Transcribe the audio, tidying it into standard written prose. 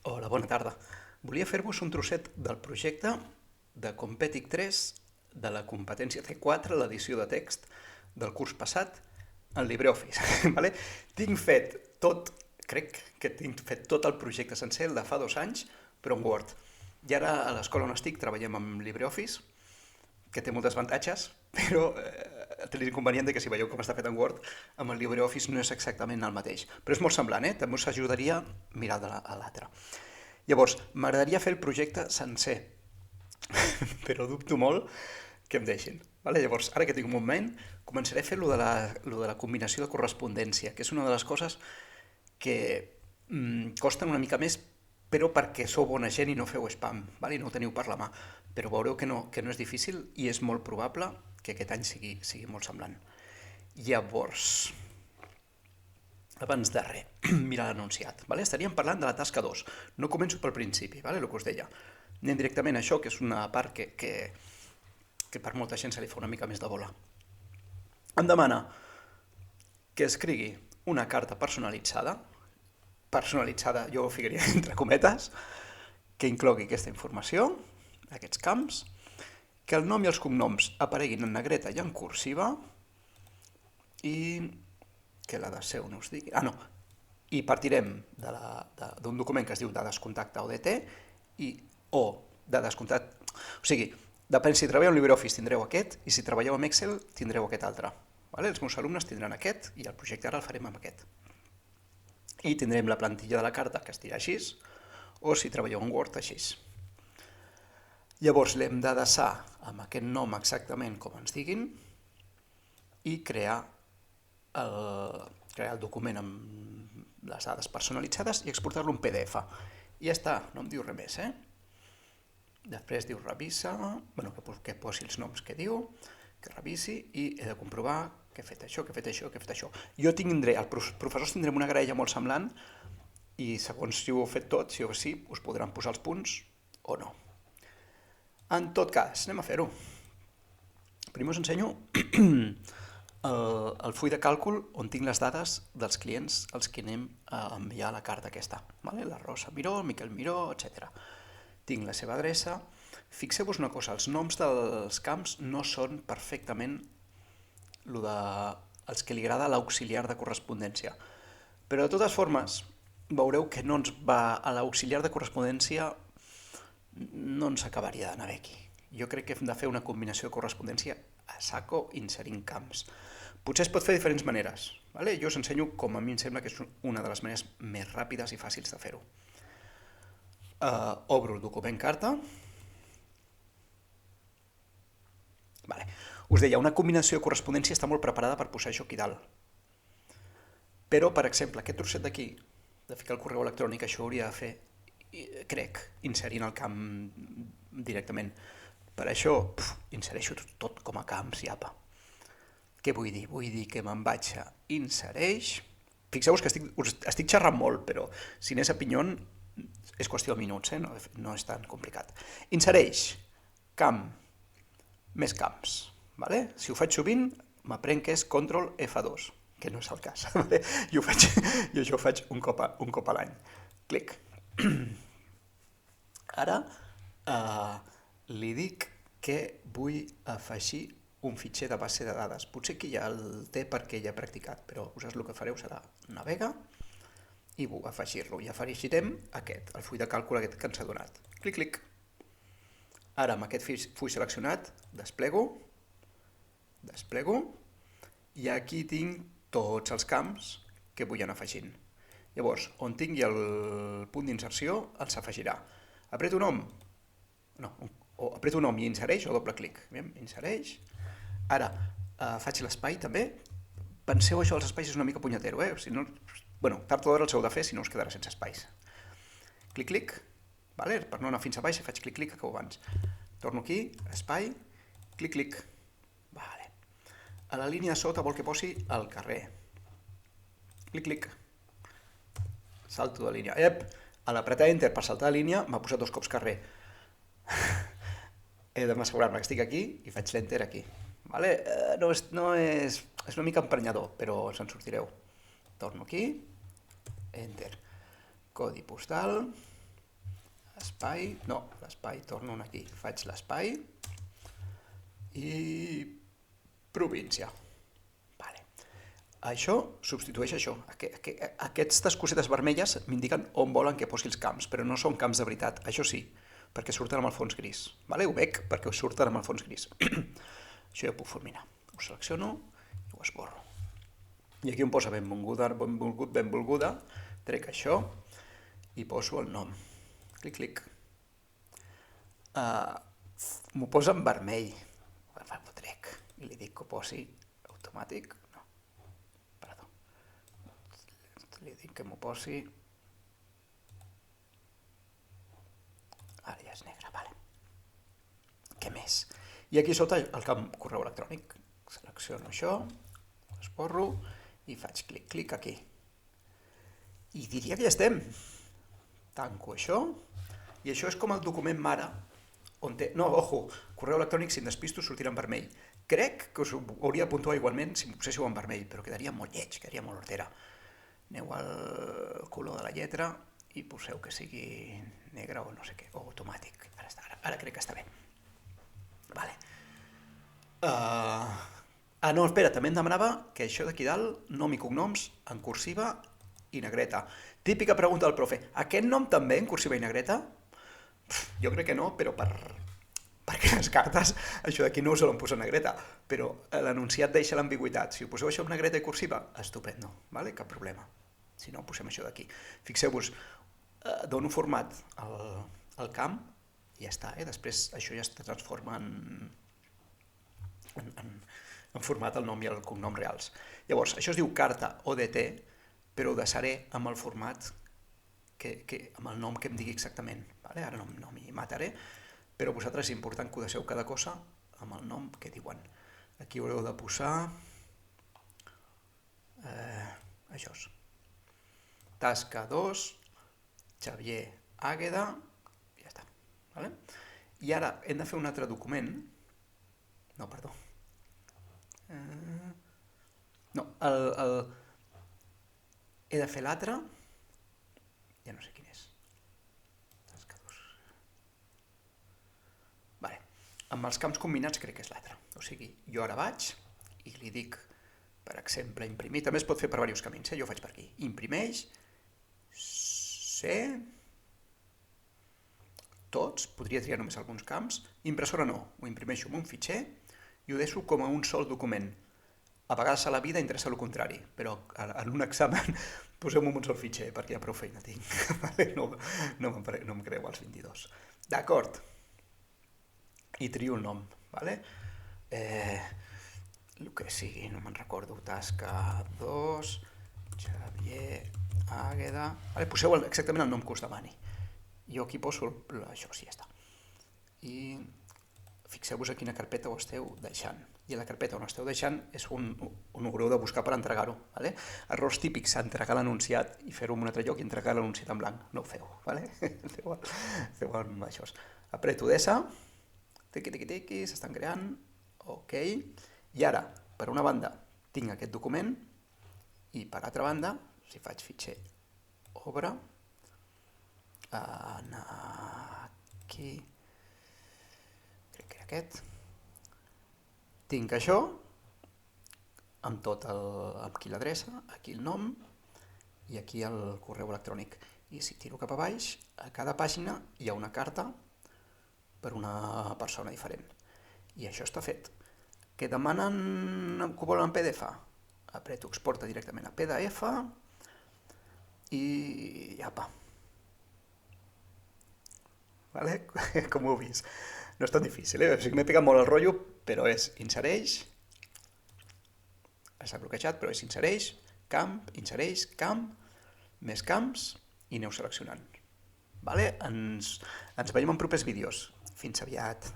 Hola, bona tarda. Volia fer-vos un trosset del projecte de Competic 3 de la competència C4, l'edició de text del curs passat en LibreOffice. Vale? Tinc fet tot, crec que tinc fet tot el projecte sencer, el de fa 2 anys, però en Word. I ara a l'escola on estic treballem amb LibreOffice, que té molts avantatges, però té l'inconvenient que si veieu com està fet en Word, amb el LibreOffice no és exactament el mateix. Però és molt semblant, També us ajudaria a mirar de l'altre. Llavors, m'agradaria fer el projecte sencer, però dubto molt que em deixin. Vale? Llavors, ara que tinc un moment, començaré a fer lo de la combinació de correspondència, que és una de les coses que costen una mica més, però perquè sou bona gent i no feu spam, vale? I no ho teniu per la mà. Però veureu que no és difícil i és molt probable que aquest any sigui molt semblant. Llavors, abans de res, mirar l'anunciat. Vale? Estaríem parlant de la tasca 2. No començo pel principi, vale? El que us deia. Anem directament a això, que és una part que per molta gent se li fa una mica més de bola. Em demana que escrigui una carta personalitzada jo ho ficaria entre cometes, que inclogui aquesta informació, aquests camps, que el nom i els cognoms apareguin en negreta i en cursiva, i que la adhesiu no us digui... no. I partirem d'un document que es diu dades contacte ODT o dades contacte... O sigui, depèn si treballeu en LibreOffice tindreu aquest i si treballeu amb Excel tindreu aquest altre. Vale? Els meus alumnes tindran aquest i el projecte ara el farem amb aquest. I tindrem la plantilla de la carta que es dirà així o si treballeu en Word així. Llavors l'hem d'adreçar amb aquest nom exactament com ens diguin i crear el document amb les dades personalitzades i exportar-lo en PDF. I ja està, no em diu res més, Després diu revisa, que posi els noms que diu, que revisi i he de comprovar que he fet això, que he fet això, que he fet això. Els professors tindrem una graella molt semblant i segons si ho heu fet tot, si o sí, us podran posar els punts o no. En tot cas, anem a fer-ho. Primer us ensenyo el full de càlcul on tinc les dades dels clients als que anem a enviar la carta aquesta. Vale? La Rosa Miró, el Miquel Miró, etc. Tinc la seva adreça. Fixeu-vos una cosa, els noms dels camps no són perfectament els que li agrada l'auxiliar de correspondència. Però de totes formes, veureu que no ens va a l'auxiliar de correspondència, no ens acabaria d'anar bé aquí. Jo crec que hem de fer una combinació de correspondència a saco inserint camps. Potser es pot fer de diferents maneres. Vale? Jo us ensenyo com a mi em sembla que és una de les maneres més ràpides i fàcils de fer-ho. Obro el document carta. Vale. Us deia, una combinació de correspondència està molt preparada per posar això aquí dalt. Però, per exemple, aquest trosset d'aquí, de ficar el correu electrònic, això hauria de fer, crec, inserint el camp directament. Per això, insereixo tot com a camps i apa. Què vull dir? Vull dir que me'n vaig a insereix. Fixeu-vos que estic xerrant molt, però si anés a pinyon és qüestió de minuts, no és tan complicat. Insereix camp més camps. Vale? Si ho faig sovint, m'aprenc que és Ctrl F2, que no és el cas. Vale? Jo això ho faig un cop a l'any. Clic. Ara li dic que vull afegir un fitxer de base de dades. Potser que ja el té perquè ja he practicat, però vosaltres el que fareu serà navega i vull afegir-lo. I afegirem el full de càlcul aquest que ens ha donat. Clic, clic. Ara amb aquest full seleccionat desplego i aquí tinc tots els camps que vull anar afegint. Llavors, on tingui el punt d'inserció, els afegirà. Apreto nom? No, apreto nom i insereix o doble clic. Insereix. Ara, faig l'espai també. Penseu això dels espais és una mica punyetero, Si no, tard o d'hora els heu de fer, si no us quedarà sense espais. Clic, clic. Vale? Per no anar fins a baix, faig clic, clic, acabo abans. Torno aquí, espai, clic, clic. Vale. A la línia de sota vol que posi el carrer. Clic, clic. Salto de línia. A l'apretar Enter per saltar de línia m'ha posat 2 cops carrer. He de m'assegurar-me que estic aquí i faig l'Enter aquí. Vale? És una mica emprenyador, però ens en sortireu. Torno aquí, Enter. Codi postal... espai, no, l'espai, torno aquí, faig l'espai i província. Vale. Això substitueix això. Aquestes cosetes vermelles m'indiquen on volen que posi els camps, però no són camps de veritat, això sí, perquè surten amb el fons gris. Vale? Ho veig perquè surten amb el fons gris. Això ja ho puc fulminar. Ho selecciono i ho esborro. I aquí em posa benvolguda, trec això i poso el nom. Clic, clic. M'ho posa en vermell. Ho trec i li dic que ho posi automàtic. No, perdó. Li dic que m'ho posi... Ara ja és negre, vale. Què més? I aquí sota el camp correu electrònic. Selecciono això, ho esborro i faig clic, clic aquí. I diria que ja estem. Tanco això, i això és com el document mare, on té... No, ojo, correu electrònic sin despistos sortirà en vermell. Crec que us ho hauria de puntuar igualment si m'ho poséssiu en vermell, però quedaria molt lleig, quedaria molt hortera. Aneu al color de la lletra i poseu que sigui negre o no sé què, o automàtic. Ara crec que està bé. Vale. No, espera, també em demanava que això d'aquí dalt, nom i cognoms, en cursiva i negreta. Típica pregunta del profe, aquest nom també en cursiva i negreta? Jo crec que no, però perquè les cartes, això d'aquí no ho solen posar en negreta, però l'enunciat deixa l'ambigüitat. Si ho poseu això en negreta i cursiva, estupendo, vale? Cap problema. Si no, posem això d'aquí. Fixeu-vos, dono format al camp i ja està, després això ja es transforma en format el nom i el cognom reals. Llavors, això es diu carta ODT, però ho deixaré amb el format, amb el nom que em digui exactament. Ara no m'hi mataré, però vosaltres és important que ho deixeu cada cosa amb el nom que diuen. Aquí haureu de posar això. Tasca 2, Xavier Àgueda, i ja està. I ara hem de fer un altre document. No, perdó. No, he de fer l'altre, ja no sé quin és. Tasca 2. Vale. Amb els camps combinats crec que és l'altre. O sigui, jo ara vaig i li dic, per exemple, imprimir. També es pot fer per diversos camins, jo ho faig per aquí. Imprimeix, tots, podria triar només alguns camps. Impressora no, ho imprimeixo en un fitxer i ho deixo com a un sol document. A vegades a la vida interessa el contrari, però en un examen posem-ho en un sol fitxer, perquè ja prou feina tinc. No em creu els 22. D'acord. I trio el nom. El que sigui, no me'n recordo. Tasca 2, Xavier Àgueda... Poseu exactament el nom que us demani. Jo aquí poso això, sí, ja està. I fixeu-vos a quina carpeta ho esteu deixant. I la carpeta on esteu deixant és on ho haureu de buscar per entregar-ho. Errors típics, entregar l'anunciat i fer-ho en un altre lloc i entregar l'anunciat en blanc. No ho feu. Feu amb això. Apreto d'essa, tiqui, s'estan creant, ok. I ara, per una banda, tinc aquest document i per altra banda, si faig fitxer obre, aquí, crec que era aquest, tinc això, amb aquí l'adreça, aquí el nom i aquí el correu electrònic. I si tiro cap a baix, a cada pàgina hi ha una carta per una persona diferent. I això està fet. Que demanen que ho volen en PDF? Apreto exporta directament a PDF i apa. Com ho heu vist? No és tan difícil, m'he pegat molt el rotllo, però és insereix, s'ha bloquejat, però és insereix, camp, més camps i aneu seleccionant. Ens veiem en propers vídeos. Fins aviat.